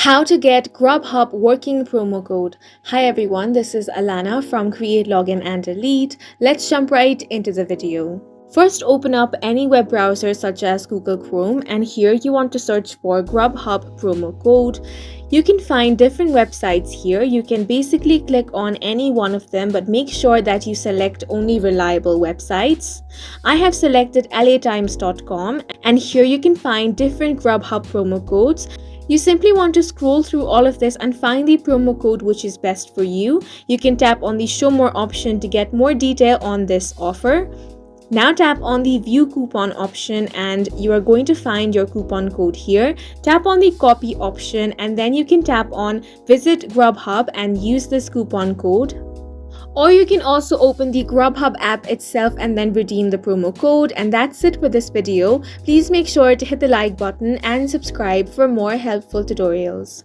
How to get Grubhub working promo code. Hi everyone, this is Alana from Create, Login and Delete. Let's jump right into the video. First, open up any web browser such as Google Chrome, and here you want to search for Grubhub promo code. You can find different websites here. You can basically click on any one of them, but make sure that you select only reliable websites. I have selected latimes.com, and here you can find different Grubhub promo codes. You simply want to scroll through all of this and find the promo code which is best for you. You can tap on the show more option to get more detail on this offer. Now tap on the view coupon option and you are going to find your coupon code here. Tap on the copy option and then you can tap on visit Grubhub and use this coupon code. Or you can also open the Grubhub app itself and then redeem the promo code. And that's it for this video. Please make sure to hit the like button and subscribe for more helpful tutorials.